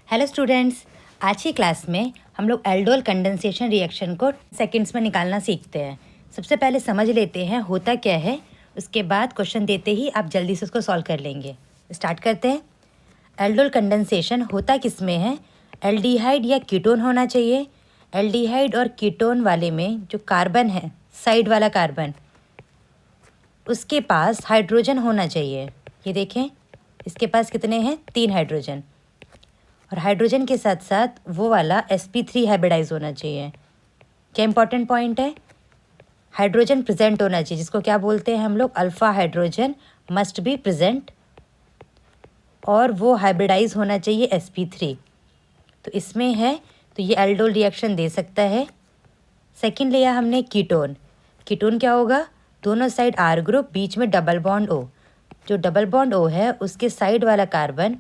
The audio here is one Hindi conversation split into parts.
हेलो स्टूडेंट्स, आज की क्लास में हम लोग एल्डोल कंडेंसेशन रिएक्शन को सेकंड्स में निकालना सीखते हैं। सबसे पहले समझ लेते हैं होता क्या है, उसके बाद क्वेश्चन देते ही आप जल्दी से उसको सॉल्व कर लेंगे। स्टार्ट करते हैं। एल्डोल कंडेंसेशन होता किस में है? एल्डिहाइड या कीटोन होना चाहिए। एल्डिहाइड और कीटोन वाले में जो कार्बन है, साइड वाला कार्बन, उसके पास हाइड्रोजन होना चाहिए। ये देखें, इसके पास कितने हैं? 3 हाइड्रोजन। और हाइड्रोजन के साथ साथ वो वाला sp3 हाइब्रिडाइज होना चाहिए। क्या इंपॉर्टेंट पॉइंट है? हाइड्रोजन प्रेजेंट होना चाहिए, जिसको क्या बोलते हैं हम लोग? Alpha hydrogen must be present, और वो हाइब्रिडाइज होना चाहिए sp3। तो इसमें है, तो ये एल्डोल रिएक्शन दे सकता है। सेकंड लिया हमने कीटोन। कीटोन क्या होगा? दोनों साइड R ग्रुप, बीच में डबल बॉन्ड O। जो डबल बॉन्ड O है उसके साइड वाला कार्बन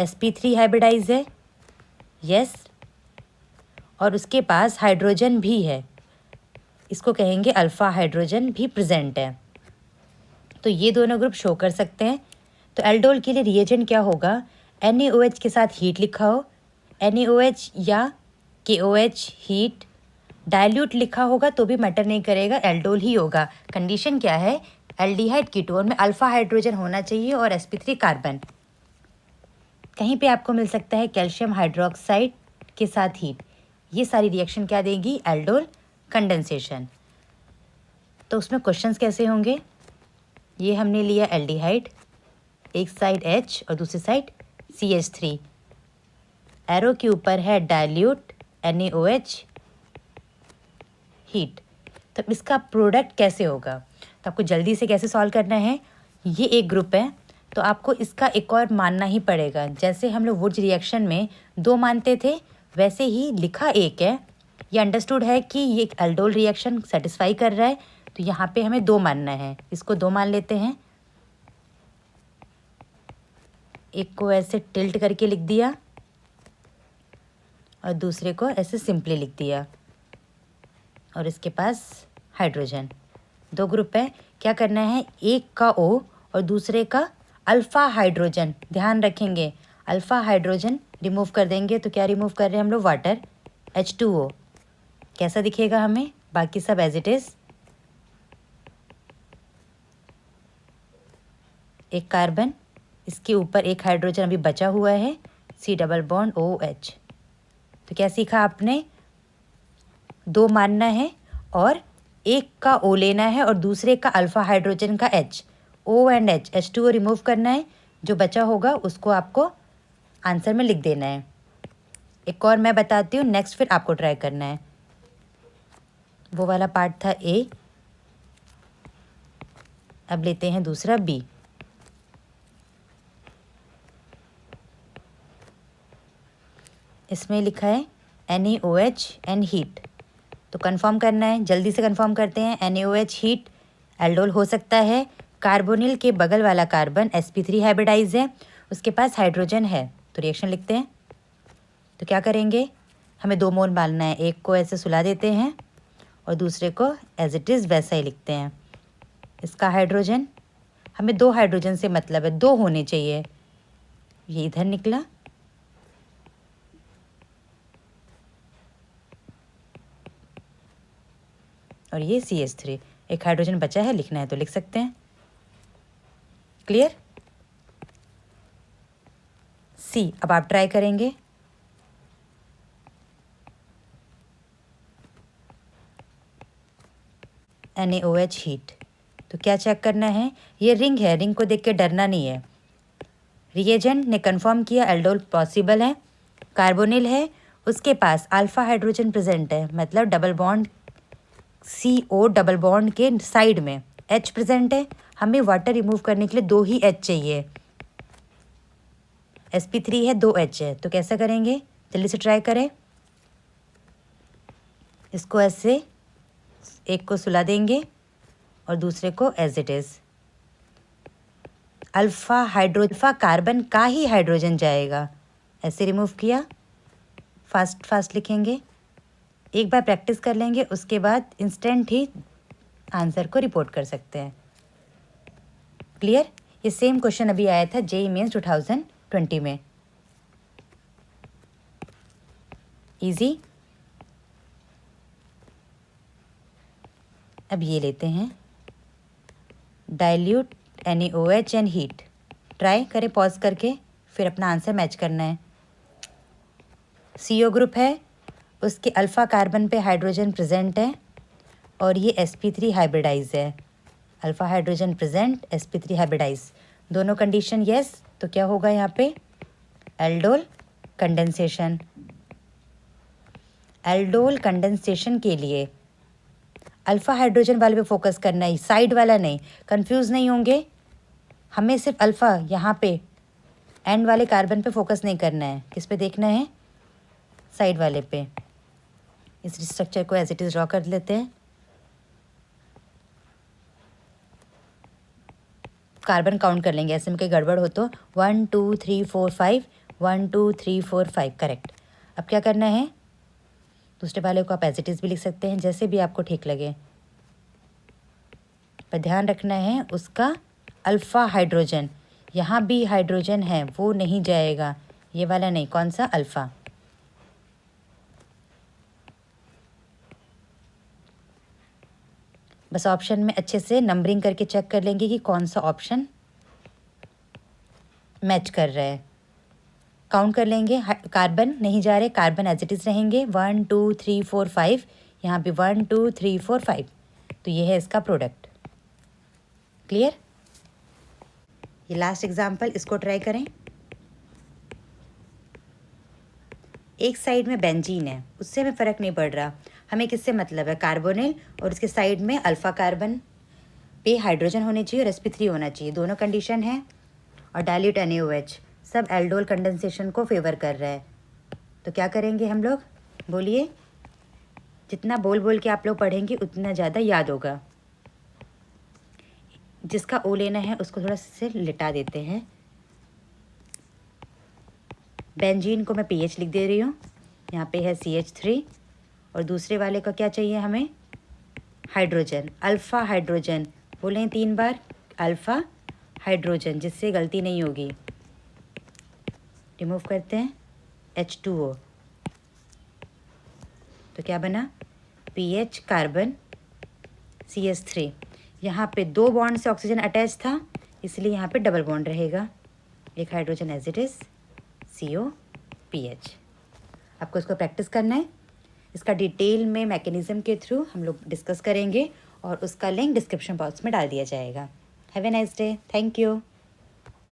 sp3 हाइब्रिडाइज है, यस, और उसके पास हाइड्रोजन भी है, इसको कहेंगे अल्फ़ा हाइड्रोजन भी प्रेजेंट है। तो ये दोनों ग्रुप शो कर सकते हैं। तो एल्डोल के लिए रिएजेंट क्या होगा? NaOH के साथ हीट लिखा हो, NaOH या KOH हीट। डाइल्यूट लिखा होगा तो भी मैटर नहीं करेगा, एल्डोल ही होगा। कंडीशन क्या है? एल्डिहाइड कीटोन में अल्फ़ा हाइड्रोजन होना चाहिए और sp3 कार्बन। कहीं पे आपको मिल सकता है कैल्शियम हाइड्रोक्साइड के साथ हीट। ये सारी रिएक्शन क्या देगी? Aldol condensation. तो उसमें क्वेश्चंस कैसे होंगे? ये हमने लिया एल्डिहाइड, एक साइड H और दूसरी साइड CH3। एरो के ऊपर है डाइल्यूट NaOH हीट। तो इसका प्रोडक्ट कैसे होगा? तो आपको जल्दी से कैसे सॉल्व करना है? ये एक ग्रुप है तो आपको इसका एक और मानना ही पड़ेगा। जैसे हम लोग वुड्स रिएक्शन में 2 मानते थे, वैसे ही लिखा एक है। ये अंडरस्टूड है कि ये एल्डोल रिएक्शन सेटिस्फाई कर रहा है, तो यहाँ पे हमें 2 मानना है। इसको 2 मान लेते हैं। एक को ऐसे टिल्ट करके लिख दिया और दूसरे को ऐसे सिंपली लिख दिया, और इसके पास हाइड्रोजन। 2 ग्रुप है, क्या करना है? एक का O और दूसरे का अल्फ़ा हाइड्रोजन। ध्यान रखेंगे, अल्फ़ा हाइड्रोजन रिमूव कर देंगे तो क्या रिमूव कर रहे हैं हम लोग? Water, H2O। कैसा दिखेगा हमें? बाकी सब एज इट इज़। एक कार्बन, इसके ऊपर एक हाइड्रोजन अभी बचा हुआ है, C डबल बॉन्ड OH। तो क्या सीखा आपने? 2 मानना है और एक का O लेना है और दूसरे का अल्फ़ा हाइड्रोजन का H। O and H, H2O remove करना है। जो बचा होगा उसको आपको आंसर में लिख देना है। एक और मैं बताती हूँ, नेक्स्ट फिर आपको ट्राई करना है। वो वाला पार्ट था A, अब लेते हैं दूसरा B। इसमें लिखा है NaOH एंड हीट। तो कंफर्म करना है, जल्दी से कंफर्म करते हैं। NaOH हीट एल्डोल हो सकता है। कार्बोनिल के बगल वाला कार्बन sp3 हाइब्रिडाइज है, उसके पास हाइड्रोजन है। तो रिएक्शन लिखते हैं। तो क्या करेंगे? हमें 2 मोल मानना है। एक को ऐसे सुला देते हैं और दूसरे को एज इट इज़ वैसा ही लिखते हैं। इसका हाइड्रोजन, हमें 2 हाइड्रोजन से मतलब है, 2 होने चाहिए। ये इधर निकला, और ये CH3। एक हाइड्रोजन बचा है, लिखना है तो लिख सकते हैं। क्लियर? C अब आप ट्राई करेंगे। NaOH heat. तो क्या चेक करना है? ये रिंग है, रिंग को देख के डरना नहीं है। रिएजेंट ने कंफर्म किया एल्डोल पॉसिबल है। कार्बोनिल है, उसके पास अल्फ़ा हाइड्रोजन प्रेजेंट है, मतलब double bond CO double bond के साइड में H प्रेजेंट है। हमें वाटर रिमूव करने के लिए 2 ही H चाहिए। sp3 है, 2 H है। तो कैसा करेंगे? जल्दी से ट्राई करें। इसको ऐसे एक को सुला देंगे और दूसरे को as it is. Alpha carbon का ही हाइड्रोजन जाएगा, ऐसे रिमूव किया। फास्ट फास्ट लिखेंगे, एक बार प्रैक्टिस कर लेंगे, उसके बाद इंस्टेंट ही आंसर को रिपोर्ट कर सकते हैं। क्लियर? ये सेम क्वेश्चन अभी आया था JEE मेंस 2020 में। इजी। अब ये लेते हैं dilute NaOH and heat. Try करें पॉज करके, फिर अपना आंसर मैच करना है। CO ग्रुप है, उसके अल्फ़ा कार्बन पे हाइड्रोजन प्रेजेंट है और ये sp3 हाइब्रिडाइज है। Alpha hydrogen present, sp3 hybridise, दोनों कंडीशन यस। तो क्या होगा यहाँ पे? Aldol condensation. एल्डोल कंडेंसेशन के लिए अल्फ़ा हाइड्रोजन वाले पे फोकस करना है, साइड वाला नहीं। कंफ्यूज नहीं होंगे, हमें सिर्फ अल्फ़ा यहाँ पे एंड वाले कार्बन पे फोकस नहीं करना है। किस पे देखना है? साइड वाले पे। इस स्ट्रक्चर को एज इट इज़ ड्रॉ कर लेते हैं। कार्बन काउंट कर लेंगे, ऐसे में कोई गड़बड़ हो तो 1 2 3 4 5, 1 2 3 4 5 करेक्ट। अब क्या करना है? दूसरे वाले को आप एज इट इज़ भी लिख सकते हैं, जैसे भी आपको ठीक लगे। पर ध्यान रखना है उसका अल्फ़ा हाइड्रोजन, यहाँ भी हाइड्रोजन है वो नहीं जाएगा, ये वाला नहीं। कौन सा? अल्फ़ा। बस ऑप्शन में अच्छे से नंबरिंग करके चेक कर लेंगे कि कौन सा ऑप्शन मैच कर रहा है। काउंट कर लेंगे, कार्बन नहीं जा रहे, कार्बन एज इट इज़ रहेंगे। 1 2 3 4 5, यहाँ पे 1 2 3 4 5, तो ये है इसका प्रोडक्ट। क्लियर? ये लास्ट एग्जाम्पल, इसको ट्राई करें। एक साइड में बेंजीन है, उससे हमें फ़र्क नहीं पड़ रहा, हमें किससे मतलब है? कार्बोनिल, और उसके साइड में अल्फ़ा कार्बन पे हाइड्रोजन होने चाहिए और sp3 होना चाहिए, दोनों कंडीशन है। और डाइल्यूट NaOH, सब एल्डोल कंडेंसेशन को फेवर कर रहा है। तो क्या करेंगे हम लोग? बोलिए। जितना बोल बोल के आप लोग पढ़ेंगे उतना ज़्यादा याद होगा। जिसका O लेना है उसको थोड़ा से लिटा देते हैं। बेंजीन को मैं pH लिख दे रही हूँ, यहाँ पे है CH3, और दूसरे वाले का क्या चाहिए हमें? Hydrogen, alpha hydrogen. बोलें 3 बार, अल्फ़ा हाइड्रोजन, जिससे गलती नहीं होगी। रिमूव करते हैं H2O, तो क्या बना? PH carbon CH3। यहाँ पे 2 बॉन्ड से ऑक्सीजन अटैच था, इसलिए यहाँ पे डबल बॉन्ड रहेगा। एक hydrogen as it is, COPH। आपको इसको प्रैक्टिस करना है। इसका डिटेल में मैकेनिज़्म के थ्रू हम लोग डिस्कस करेंगे और उसका लिंक डिस्क्रिप्शन बॉक्स में डाल दिया जाएगा। Have a nice day. Thank you.